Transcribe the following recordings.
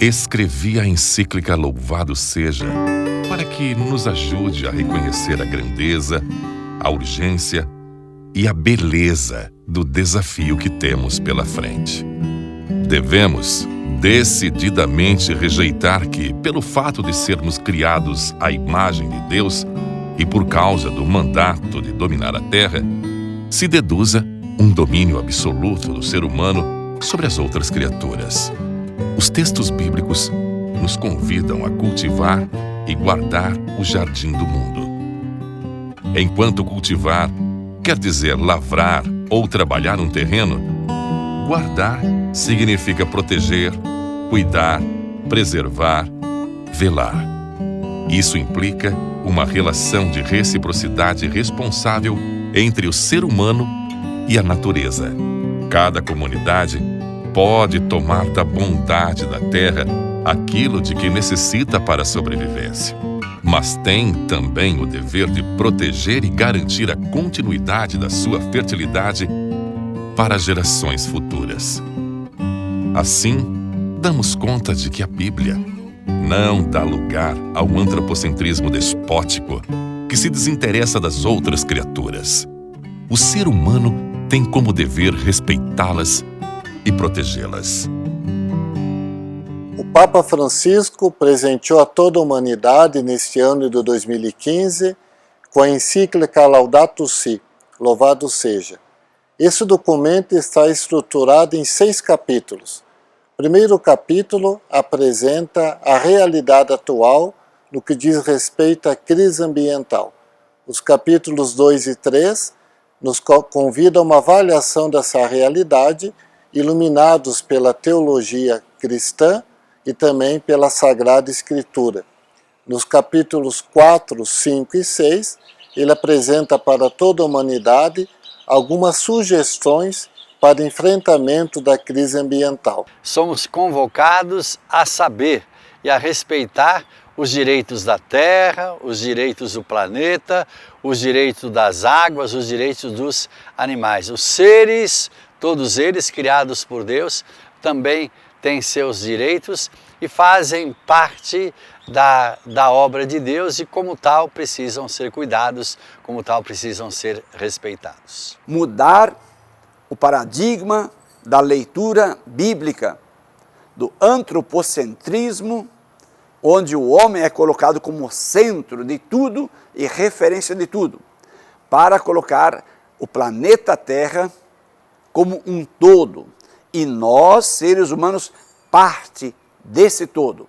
Escrevi a encíclica Louvado Seja para que nos ajude a reconhecer a grandeza, a urgência e a beleza do desafio que temos pela frente. Devemos decididamente rejeitar que, pelo fato de sermos criados à imagem de Deus e por causa do mandato de dominar a terra, se deduza um domínio absoluto do ser humano sobre as outras criaturas. Os textos bíblicos nos convidam a cultivar e guardar o jardim do mundo. Enquanto cultivar quer dizer lavrar ou trabalhar um terreno, guardar significa proteger, cuidar, preservar, velar. Isso implica uma relação de reciprocidade responsável entre o ser humano e a natureza. Cada comunidade pode tomar da bondade da terra aquilo de que necessita para a sobrevivência, mas tem também o dever de proteger e garantir a continuidade da sua fertilidade para gerações futuras. Assim, damos conta de que a Bíblia não dá lugar ao antropocentrismo despótico que se desinteressa das outras criaturas. O ser humano tem como dever respeitá-las e protegê-las. O Papa Francisco presenteou a toda a humanidade neste ano de 2015 com a encíclica Laudato Si, Louvado Seja. Esse documento está estruturado em 6 capítulos. O primeiro capítulo apresenta a realidade atual no que diz respeito à crise ambiental. Os capítulos 2 e 3 nos convidam a uma avaliação dessa realidade, iluminados pela teologia cristã e também pela Sagrada Escritura. Nos capítulos 4, 5 e 6, ele apresenta para toda a humanidade algumas sugestões para enfrentamento da crise ambiental. Somos convocados a saber e a respeitar os direitos da terra, os direitos do planeta, os direitos das águas, os direitos dos animais. Os seres, todos eles criados por Deus, também têm seus direitos e fazem parte da obra de Deus e, como tal, precisam ser cuidados, como tal, precisam ser respeitados. Mudar o paradigma da leitura bíblica, do antropocentrismo, onde o homem é colocado como centro de tudo e referência de tudo, para colocar o planeta Terra como um todo, e nós, seres humanos, parte desse todo.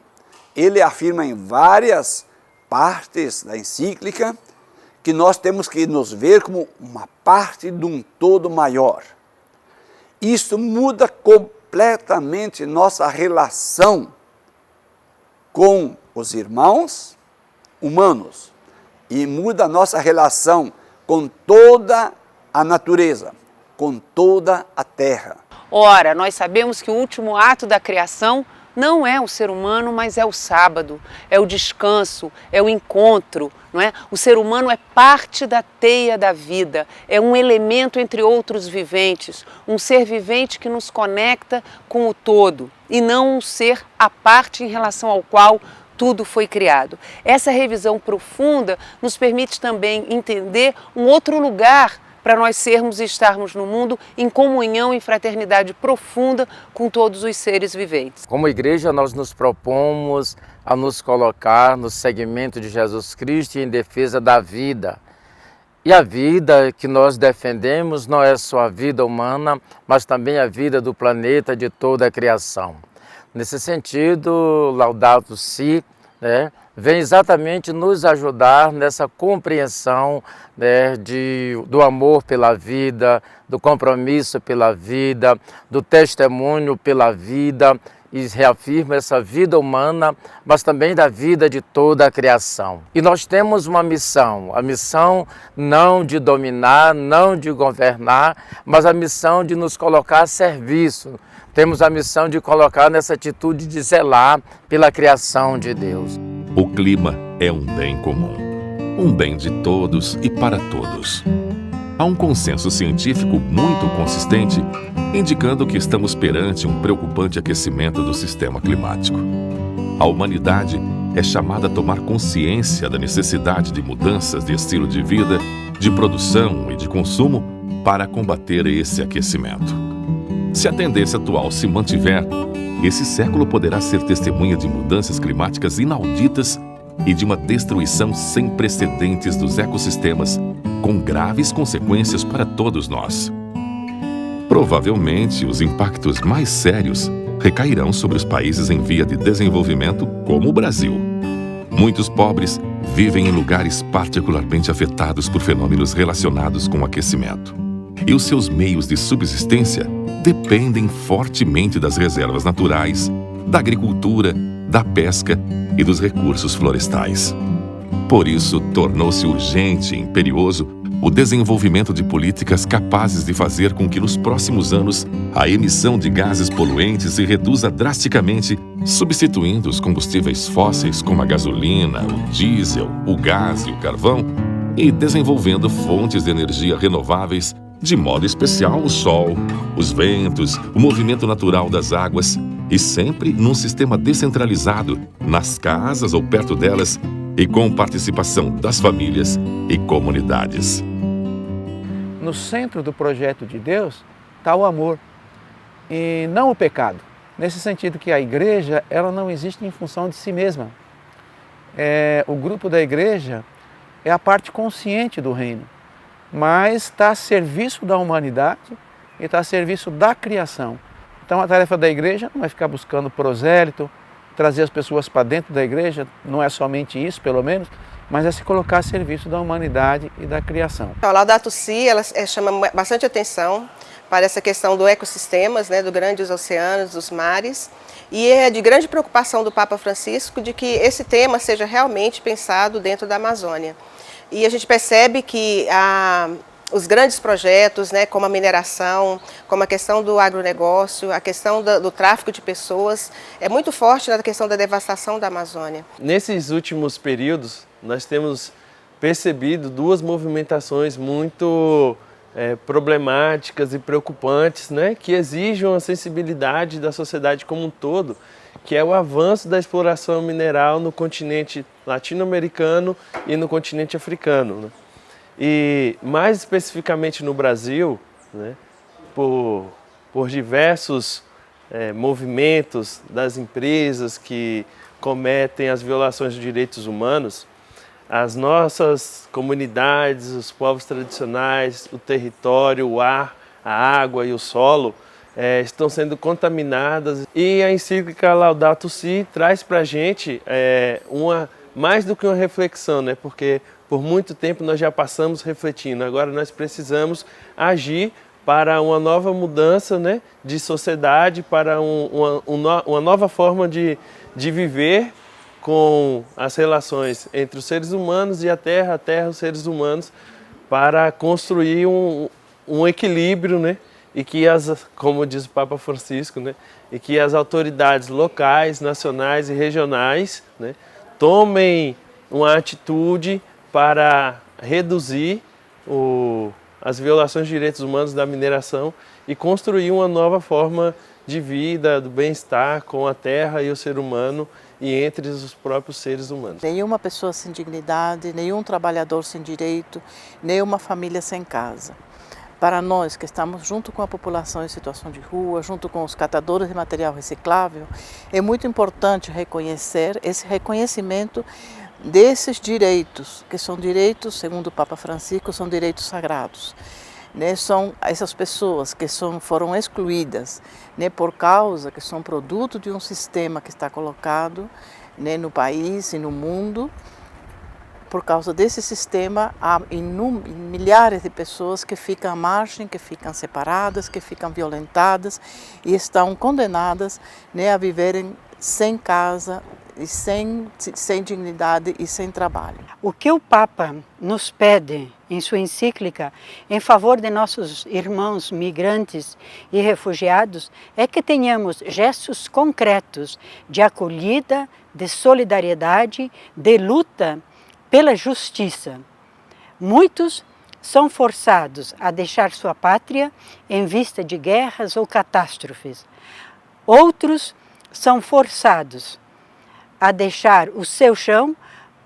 Ele afirma em várias partes da encíclica que nós temos que nos ver como uma parte de um todo maior. Isso muda completamente nossa relação com os irmãos humanos e muda nossa relação com toda a natureza, com toda a terra. Ora, nós sabemos que o último ato da criação não é o ser humano, mas é o sábado, é o descanso, é o encontro, não é? O ser humano é parte da teia da vida, é um elemento entre outros viventes, um ser vivente que nos conecta com o todo e não um ser à parte em relação ao qual tudo foi criado. Essa revisão profunda nos permite também entender um outro lugar para nós sermos e estarmos no mundo em comunhão e fraternidade profunda com todos os seres viventes. Como igreja, nós nos propomos a nos colocar no segmento de Jesus Cristo e em defesa da vida. E a vida que nós defendemos não é só a vida humana, mas também a vida do planeta, de toda a criação. Nesse sentido, Laudato Si, vem exatamente nos ajudar nessa compreensão do amor pela vida, do compromisso pela vida, do testemunho pela vida, e reafirma essa vida humana, mas também da vida de toda a criação. E nós temos uma missão, a missão não de dominar, não de governar, mas a missão de nos colocar a serviço. Temos a missão de colocar nessa atitude de zelar pela criação de Deus. O clima é um bem comum, um bem de todos e para todos. Há um consenso científico muito consistente indicando que estamos perante um preocupante aquecimento do sistema climático. A humanidade é chamada a tomar consciência da necessidade de mudanças de estilo de vida, de produção e de consumo para combater esse aquecimento. Se a tendência atual se mantiver, esse século poderá ser testemunha de mudanças climáticas inauditas e de uma destruição sem precedentes dos ecossistemas, com graves consequências para todos nós. Provavelmente, os impactos mais sérios recairão sobre os países em via de desenvolvimento, como o Brasil. Muitos pobres vivem em lugares particularmente afetados por fenômenos relacionados com o aquecimento. E os seus meios de subsistência dependem fortemente das reservas naturais, da agricultura, da pesca e dos recursos florestais. Por isso, tornou-se urgente e imperioso o desenvolvimento de políticas capazes de fazer com que nos próximos anos a emissão de gases poluentes se reduza drasticamente, substituindo os combustíveis fósseis como a gasolina, o diesel, o gás e o carvão, e desenvolvendo fontes de energia renováveis, de modo especial o sol, os ventos, o movimento natural das águas, e sempre num sistema descentralizado, nas casas ou perto delas, e com participação das famílias e comunidades. No centro do projeto de Deus está o amor e não o pecado. Nesse sentido que a igreja ela não existe em função de si mesma. O grupo da igreja é a parte consciente do reino, mas está a serviço da humanidade e está a serviço da criação. Então a tarefa da igreja não é ficar buscando prosélito, trazer as pessoas para dentro da igreja, não é somente isso, pelo menos, mas é se colocar a serviço da humanidade e da criação. A Laudato Si, ela chama bastante atenção para essa questão do ecossistemas, né, dos grandes oceanos, dos mares, e é de grande preocupação do Papa Francisco de que esse tema seja realmente pensado dentro da Amazônia. E a gente percebe que os grandes projetos, né, como a mineração, como a questão do agronegócio, a questão do tráfico de pessoas, é muito forte na questão da devastação da Amazônia. Nesses últimos períodos, nós temos percebido duas movimentações muito problemáticas e preocupantes, né, que exigem a sensibilidade da sociedade como um todo, que é o avanço da exploração mineral no continente latino-americano e no continente africano, né? E mais especificamente no Brasil, né, por diversos movimentos das empresas que cometem as violações de direitos humanos, as nossas comunidades, os povos tradicionais, o território, o ar, a água e o solo estão sendo contaminadas. E a encíclica Laudato Si traz para a gente mais do que uma reflexão, né, porque por muito tempo nós já passamos refletindo, agora nós precisamos agir para uma nova mudança, né, de sociedade, para uma nova forma de viver com as relações entre os seres humanos e a terra, os seres humanos, para construir um equilíbrio, né, e que como diz o Papa Francisco, né, e que as autoridades locais, nacionais e regionais, né, tomem uma atitude para reduzir as violações de direitos humanos da mineração e construir uma nova forma de vida, do bem-estar com a terra e o ser humano e entre os próprios seres humanos. Nenhuma pessoa sem dignidade, nenhum trabalhador sem direito, nenhuma família sem casa. Para nós que estamos junto com a população em situação de rua, junto com os catadores de material reciclável, é muito importante reconhecer esse reconhecimento desses direitos, que são direitos, segundo o Papa Francisco, são direitos sagrados. Né? São essas pessoas que foram excluídas, né, por causa que são produto de um sistema que está colocado, né, no país e no mundo. Por causa desse sistema, há milhares de pessoas que ficam à margem, que ficam separadas, que ficam violentadas e estão condenadas, né, a viverem sem casa, e sem dignidade e sem trabalho. O que o Papa nos pede em sua encíclica em favor de nossos irmãos migrantes e refugiados é que tenhamos gestos concretos de acolhida, de solidariedade, de luta pela justiça. Muitos são forçados a deixar sua pátria em vista de guerras ou catástrofes. Outros são forçados a deixar o seu chão,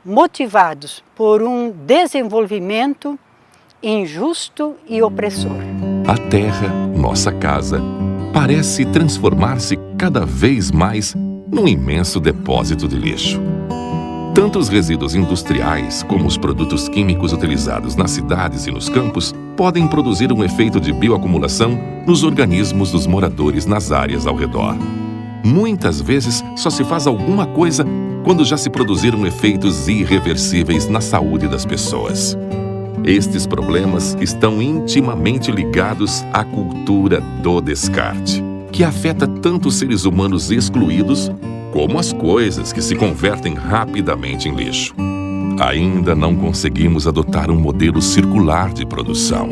motivados por um desenvolvimento injusto e opressor. A terra, nossa casa, parece transformar-se cada vez mais num imenso depósito de lixo. Tanto os resíduos industriais como os produtos químicos utilizados nas cidades e nos campos podem produzir um efeito de bioacumulação nos organismos dos moradores nas áreas ao redor. Muitas vezes só se faz alguma coisa quando já se produziram efeitos irreversíveis na saúde das pessoas. Estes problemas estão intimamente ligados à cultura do descarte, que afeta tanto os seres humanos excluídos como as coisas que se convertem rapidamente em lixo. Ainda não conseguimos adotar um modelo circular de produção,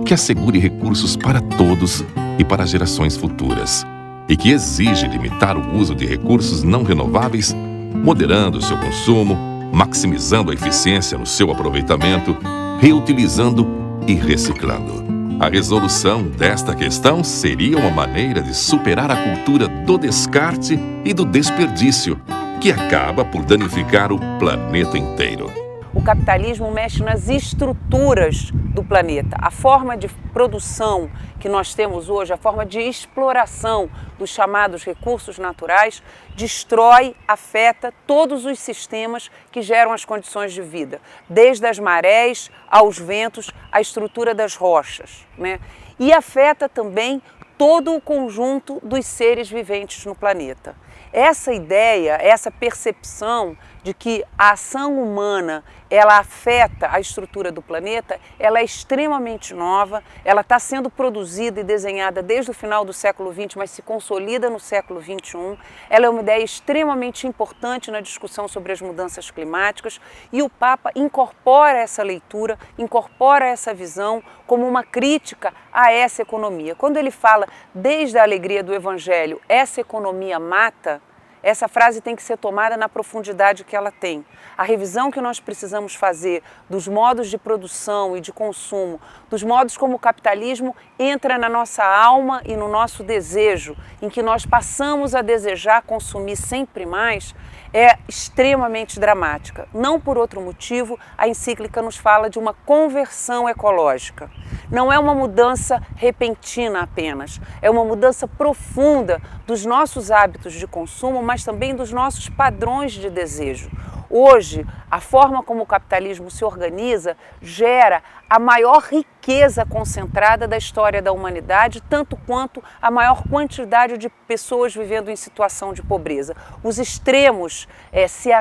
que assegure recursos para todos e para gerações futuras, e que exige limitar o uso de recursos não renováveis, moderando o seu consumo, maximizando a eficiência no seu aproveitamento, reutilizando e reciclando. A resolução desta questão seria uma maneira de superar a cultura do descarte e do desperdício, que acaba por danificar o planeta inteiro. O capitalismo mexe nas estruturas do planeta. A forma de produção que nós temos hoje, a forma de exploração dos chamados recursos naturais, destrói, afeta todos os sistemas que geram as condições de vida, desde as marés aos ventos, a estrutura das rochas, né? E afeta também todo o conjunto dos seres viventes no planeta. Essa ideia, essa percepção de que a ação humana ela afeta a estrutura do planeta, ela é extremamente nova, ela está sendo produzida e desenhada desde o final do século XX, mas se consolida no século XXI. Ela é uma ideia extremamente importante na discussão sobre as mudanças climáticas e o Papa incorpora essa leitura, incorpora essa visão como uma crítica a essa economia. Quando ele fala, desde a alegria do Evangelho, essa economia mata, essa frase tem que ser tomada na profundidade que ela tem. A revisão que nós precisamos fazer dos modos de produção e de consumo, dos modos como o capitalismo entra na nossa alma e no nosso desejo, em que nós passamos a desejar consumir sempre mais, é extremamente dramática. Não por outro motivo, a encíclica nos fala de uma conversão ecológica. Não é uma mudança repentina apenas, é uma mudança profunda dos nossos hábitos de consumo, mas também dos nossos padrões de desejo. Hoje, a forma como o capitalismo se organiza gera a maior riqueza concentrada da história da humanidade, tanto quanto a maior quantidade de pessoas vivendo em situação de pobreza. Os extremos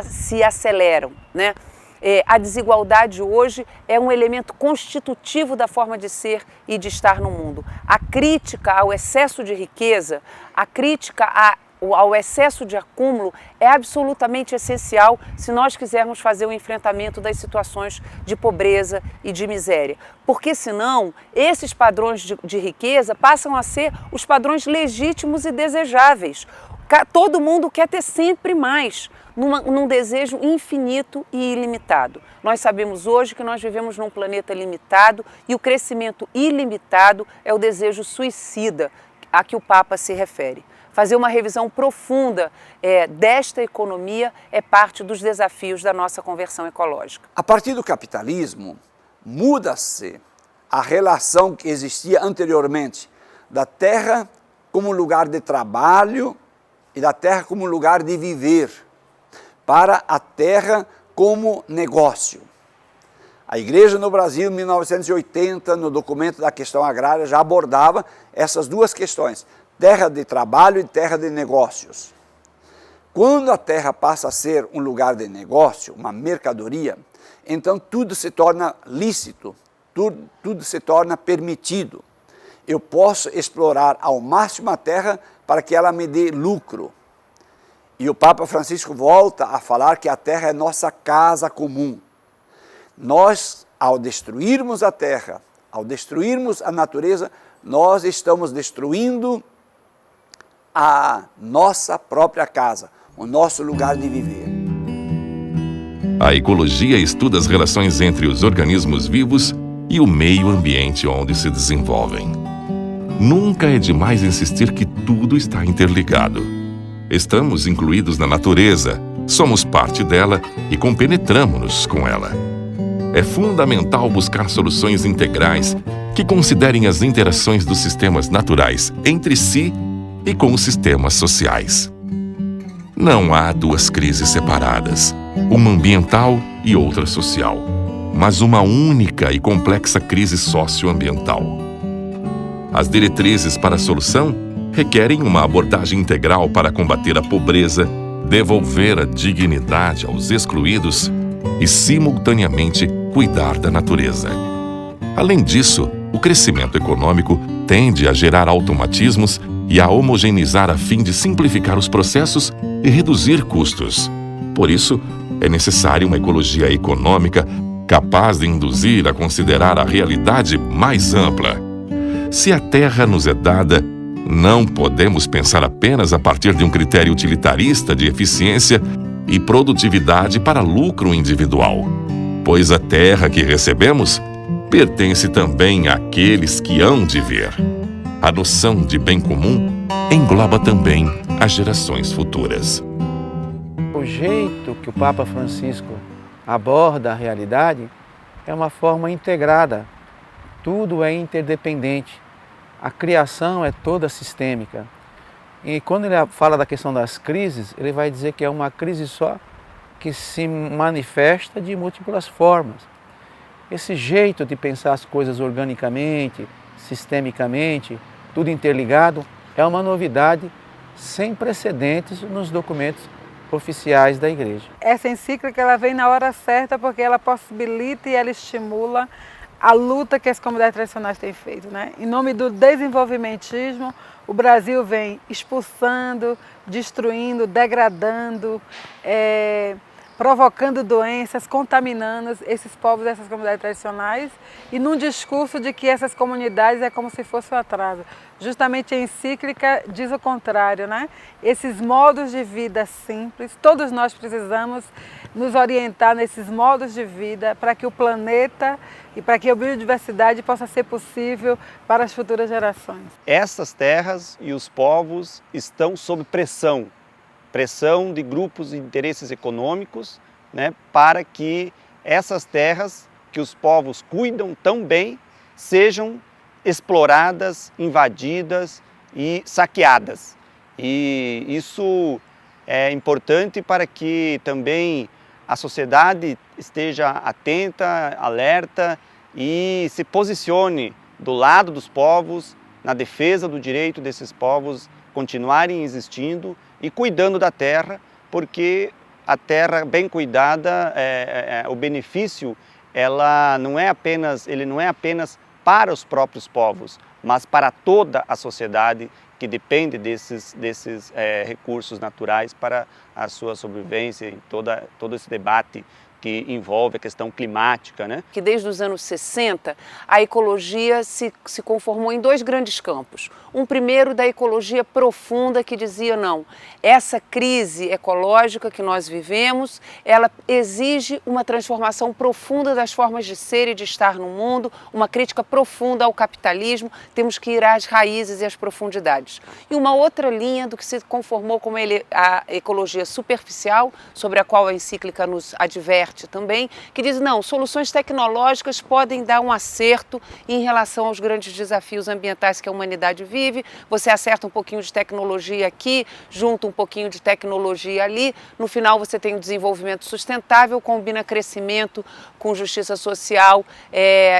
se aceleram, né? A desigualdade hoje é um elemento constitutivo da forma de ser e de estar no mundo. A crítica ao excesso de riqueza, a crítica ao excesso de acúmulo é absolutamente essencial se nós quisermos fazer o enfrentamento das situações de pobreza e de miséria. Porque senão, esses padrões de riqueza passam a ser os padrões legítimos e desejáveis. Todo mundo quer ter sempre mais, num desejo infinito e ilimitado. Nós sabemos hoje que nós vivemos num planeta limitado e o crescimento ilimitado é o desejo suicida a que o Papa se refere. Fazer uma revisão profunda desta economia é parte dos desafios da nossa conversão ecológica. A partir do capitalismo, muda-se a relação que existia anteriormente da terra como lugar de trabalho e da terra como lugar de viver, para a terra como negócio. A Igreja no Brasil, em 1980, no documento da questão agrária, já abordava essas duas questões, terra de trabalho e terra de negócios. Quando a terra passa a ser um lugar de negócio, uma mercadoria, então tudo se torna lícito, tudo se torna permitido. Eu posso explorar ao máximo a terra para que ela me dê lucro. E o Papa Francisco volta a falar que a terra é nossa casa comum. Nós, ao destruirmos a terra, ao destruirmos a natureza, nós estamos destruindo a nossa própria casa, o nosso lugar de viver. A ecologia estuda as relações entre os organismos vivos e o meio ambiente onde se desenvolvem. Nunca é demais insistir que tudo está interligado. Estamos incluídos na natureza, somos parte dela e compenetramos-nos com ela. É fundamental buscar soluções integrais que considerem as interações dos sistemas naturais entre si e com os sistemas sociais. Não há duas crises separadas, uma ambiental e outra social, mas uma única e complexa crise socioambiental. As diretrizes para a solução requerem uma abordagem integral para combater a pobreza, devolver a dignidade aos excluídos e, simultaneamente, cuidar da natureza. Além disso, o crescimento econômico tende a gerar automatismos e a homogeneizar a fim de simplificar os processos e reduzir custos. Por isso, é necessária uma ecologia econômica capaz de induzir a considerar a realidade mais ampla. Se a terra nos é dada, não podemos pensar apenas a partir de um critério utilitarista de eficiência e produtividade para lucro individual, pois a terra que recebemos pertence também àqueles que hão de ver. A noção de bem comum engloba também as gerações futuras. O jeito que o Papa Francisco aborda a realidade é uma forma integrada. Tudo é interdependente. A criação é toda sistêmica. E quando ele fala da questão das crises, ele vai dizer que é uma crise só que se manifesta de múltiplas formas. Esse jeito de pensar as coisas organicamente, sistemicamente, tudo interligado, é uma novidade sem precedentes nos documentos oficiais da Igreja. Essa encíclica ela vem na hora certa porque ela possibilita e ela estimula a luta que as comunidades tradicionais têm feito, né? Em nome do desenvolvimentismo, o Brasil vem expulsando, destruindo, degradando, provocando doenças, contaminando esses povos dessas comunidades tradicionais e num discurso de que essas comunidades é como se fosse um atraso. Justamente a encíclica diz o contrário, né? Esses modos de vida simples, todos nós precisamos nos orientar nesses modos de vida para que o planeta e para que a biodiversidade possa ser possível para as futuras gerações. Essas terras e os povos estão sob pressão de grupos de interesses econômicos, né, para que essas terras que os povos cuidam tão bem sejam exploradas, invadidas e saqueadas. E isso é importante para que também a sociedade esteja atenta, alerta e se posicione do lado dos povos, na defesa do direito desses povos continuarem existindo e cuidando da terra, porque a terra bem cuidada, o benefício ele não é apenas para os próprios povos, mas para toda a sociedade que depende desses recursos naturais para a sua sobrevivência e todo esse debate que envolve a questão climática, né? Que desde os anos 60 a ecologia se conformou em dois grandes campos. Um primeiro da ecologia profunda que dizia não, essa crise ecológica que nós vivemos, ela exige uma transformação profunda das formas de ser e de estar no mundo, uma crítica profunda ao capitalismo, temos que ir às raízes e às profundidades. E uma outra linha do que se conformou como a ecologia superficial, sobre a qual a encíclica nos adverte também, que diz, não, soluções tecnológicas podem dar um acerto em relação aos grandes desafios ambientais que a humanidade vive, você acerta um pouquinho de tecnologia aqui, junta um pouquinho de tecnologia ali, no final você tem um desenvolvimento sustentável, combina crescimento com justiça social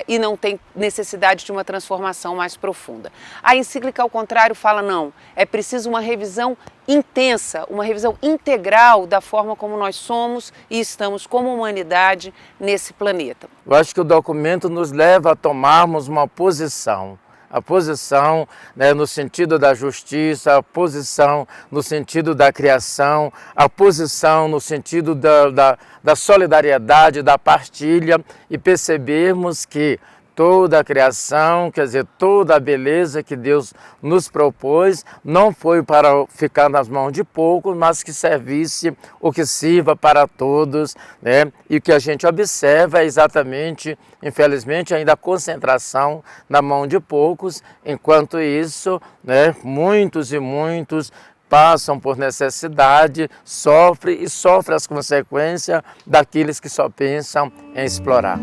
e não tem necessidade de uma transformação mais profunda. A encíclica, ao contrário, fala, não, é preciso uma revisão intensa, uma revisão integral da forma como nós somos e estamos como humanidade nesse planeta. Eu acho que o documento nos leva a tomarmos uma posição. A posição, né, no sentido da justiça, a posição no sentido da criação, a posição no sentido da solidariedade, da partilha e percebermos que toda a criação, quer dizer, toda a beleza que Deus nos propôs, não foi para ficar nas mãos de poucos, mas que servisse ou que sirva para todos, né? E o que a gente observa é exatamente, infelizmente, ainda a concentração na mão de poucos, enquanto isso, né, muitos e muitos passam por necessidade, sofrem as consequências daqueles que só pensam em explorar.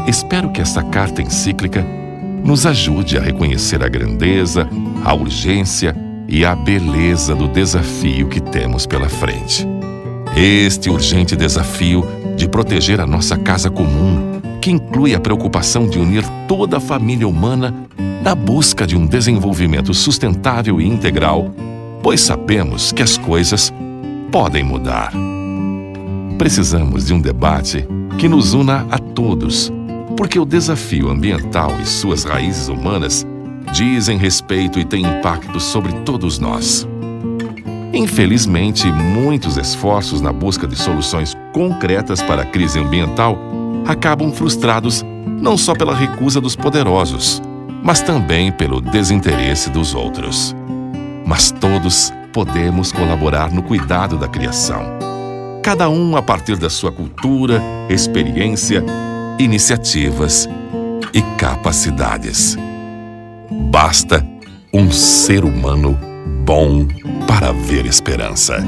Espero que essa carta encíclica nos ajude a reconhecer a grandeza, a urgência e a beleza do desafio que temos pela frente. Este urgente desafio de proteger a nossa casa comum, que inclui a preocupação de unir toda a família humana na busca de um desenvolvimento sustentável e integral, pois sabemos que as coisas podem mudar. Precisamos de um debate que nos una a todos, porque o desafio ambiental e suas raízes humanas dizem respeito e têm impacto sobre todos nós. Infelizmente, muitos esforços na busca de soluções concretas para a crise ambiental acabam frustrados não só pela recusa dos poderosos, mas também pelo desinteresse dos outros. Mas todos podemos colaborar no cuidado da criação. Cada um a partir da sua cultura, experiência, iniciativas e capacidades. Basta um ser humano bom para ver esperança.